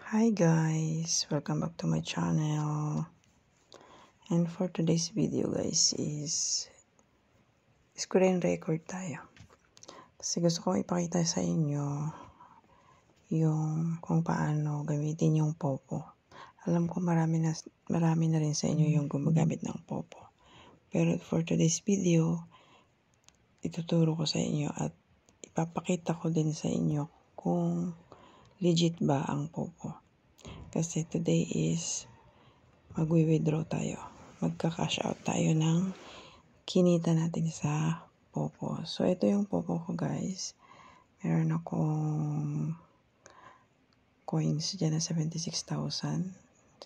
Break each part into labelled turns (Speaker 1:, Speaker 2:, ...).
Speaker 1: Hi guys, welcome back to my channel. And for today's video guys is screen record tayo. Kasi gusto kong ipakita sa inyo yung kung paano gamitin yung Popo. Alam ko marami na rin sa inyo yung gumagamit ng Popo. Pero for today's video, ituturo ko sa inyo at ipapakita ko din sa inyo kung legit ba ang Popo. Kasi today is magwi-withdraw tayo. Magka-cash out tayo ng kinita natin sa Popo. So, ito yung Popo ko guys. Meron akong coins dyan na 76,000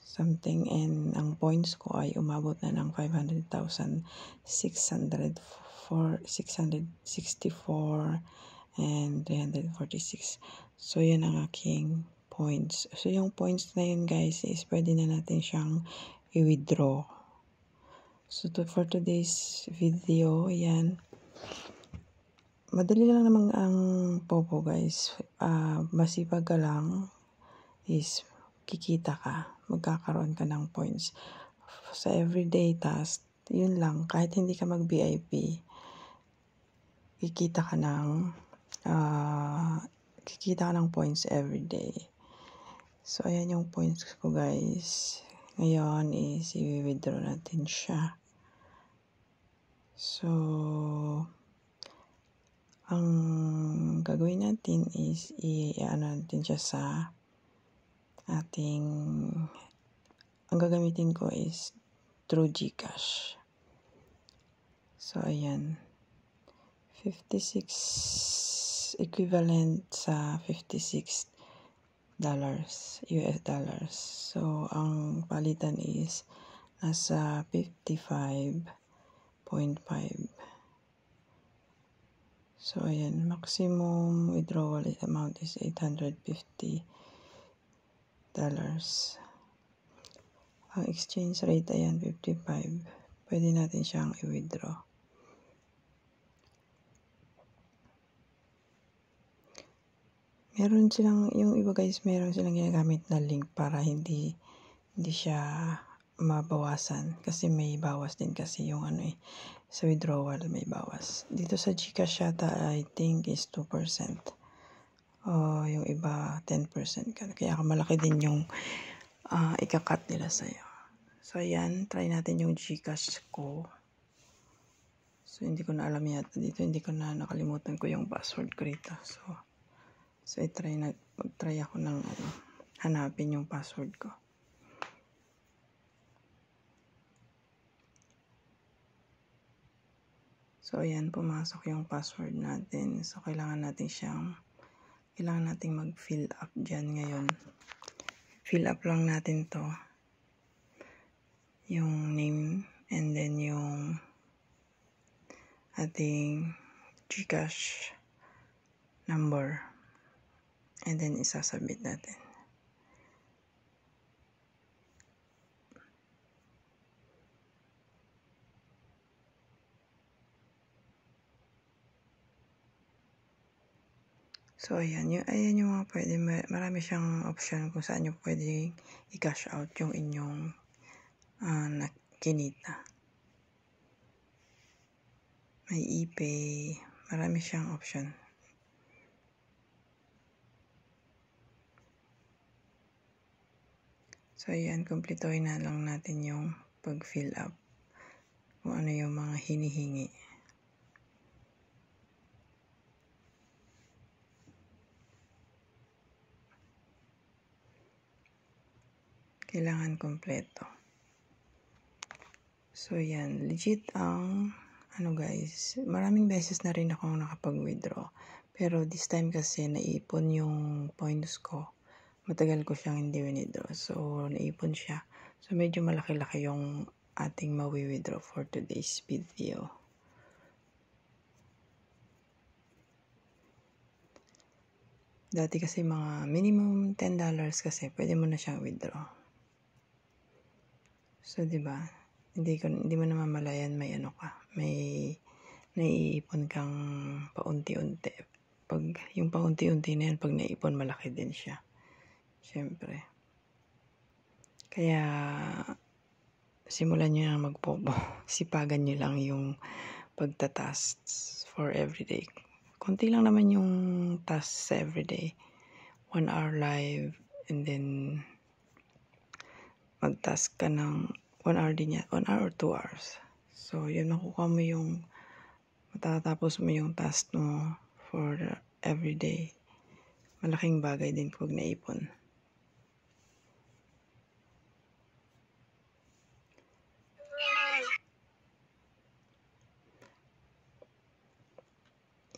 Speaker 1: something. And ang points ko ay umabot na ng 500,664 and 346. So, yan ang aking points. So, yung points na yun guys is pwede na natin siyang i-withdraw. So, for today's video, yan. Madali lang naman ang Popo guys. Masipag ka lang is kikita ka. Magkakaroon ka ng points. Sa everyday task, yun lang. Kahit hindi ka mag-VIP, kikita ka ng points everyday. So, ayan yung points ko guys. Ngayon is i-withdraw natin siya. So, ang gagawin natin is i-ano natin siya sa ating, ang gagamitin ko is through GCash. So, ayan. 56 equivalent sa $56 US dollars. So, ang palitan is nasa 55.5. So, ayan. Maximum withdrawal amount is $850. Ang exchange rate, ayan, 55. Pwede natin siyang i-withdraw. Meron silang, yung iba guys, meron silang ginagamit na link para hindi siya mabawasan. Kasi may bawas din kasi yung sa withdrawal may bawas. Dito sa GCash yata, I think is 2%. O yung iba, 10%. Kaya malaki din yung ikakat nila sa'yo. So, ayan, try natin yung GCash ko. So, hindi ko na alam yata dito. Hindi ko na nakalimutan ko yung password ko rito. So mag-try ako ng hanapin yung password ko. So, ayan, pumasok yung password natin. So, kailangan nating mag-fill up dyan ngayon. Fill up lang natin to. Yung name and then yung ating GCash number. And then, isasubmit natin. So, ayan yung mga pwede. Marami siyang option kung saan nyo pwede i-cash out yung inyong kinita. May ePay. Marami siyang option. So, ayan, kumpletuhin na lang natin yung pag-fill up. Kung ano yung mga hinihingi. Kailangan kompleto. So, ayan, legit ang, guys, maraming beses na rin ako nakapag-withdraw. Pero this time kasi naipon yung points ko. Matagal ko siyang hindi withdraw. So, naipon siya. So, medyo malaki-laki yung ating mawi-withdraw for today's video. Dati kasi mga minimum $10 kasi pwede mo na siyang withdraw. So, diba? Hindi mo naman malayan may may naiipon kang paunti-unti. Yung paunti-unti na yan, pag naipon, malaki din siya. Siyempre. Kaya, simulan nyo na magpopo. Sipagan nyo lang yung pagta-tasks for everyday. Konti lang naman yung tasks everyday. 1 hour live, and then mag-task ka ng 1 hour din yan. 1 hour or 2 hours. So, yun, makukuha mo yung, matatapos mo yung task mo for everyday. Malaking bagay din pag naipon.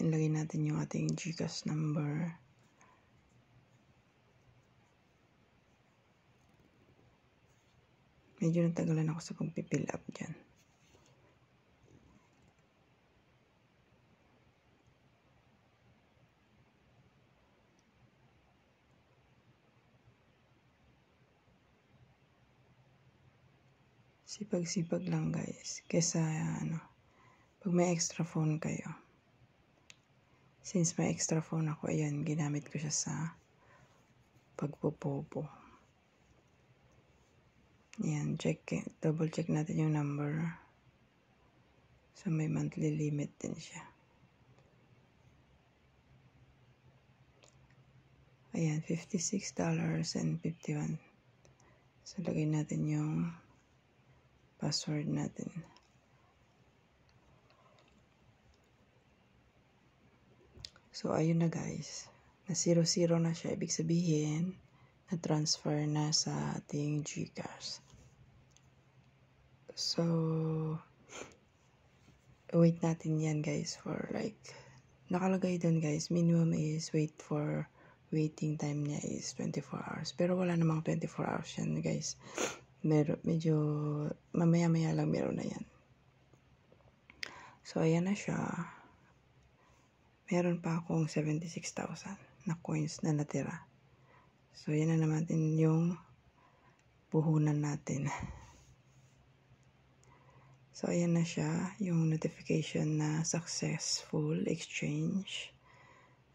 Speaker 1: Ilagay natin yung ating GCash number. Medyo natagalan ako sa pag-fill up dyan. Sipag-sipag lang guys. Kesa pag may extra phone kayo. Since may extra phone ako, ayan, ginamit ko siya sa pagpopopo. Ayan, double check natin yung number. So, may monthly limit din siya. Ayan, $56.51. So, lagay natin yung password natin. So, ayun na guys. Na 0-0 na siya. Ibig sabihin, na-transfer na sa ating GCash. So, wait natin yan guys for like, nakalagay doon guys, minimum is waiting time niya is 24 hours. Pero wala namang 24 hours yan guys. Medyo mamaya-maya lang meron na yan. So, ayan na siya. Meron pa akong 76,000 na coins na natira. So, yan na naman din yung puhunan natin. So, ayan na siya, yung notification na successful exchange.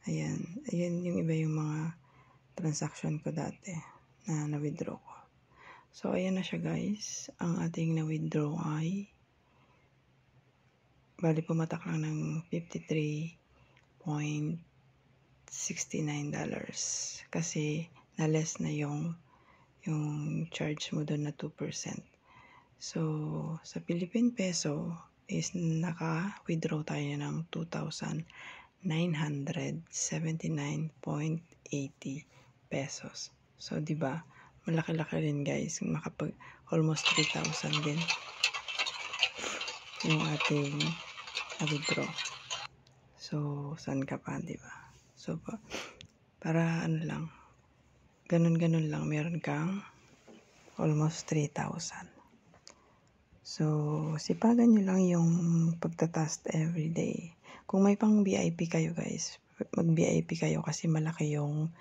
Speaker 1: Ayan yung iba yung mga transaction ko dati na na-withdraw ko. So, ayan na siya guys. Ang ating na-withdraw ay bali pumatak lang ng $53.69 kasi na-less na yung charge mo doon na 2%. So, sa Philippine peso is naka-withdraw tayo ng 2,979.80 pesos. So, di ba? Malaki-laki rin guys. Almost 3,000 din yung ating na-withdraw. So, saan ka pa, di ba? So, para lang, ganun-ganun lang, meron kang almost 3,000. So, sipagan nyo lang yung pagtatast everyday. Kung may pang VIP kayo guys, mag-VIP kayo kasi malaki yung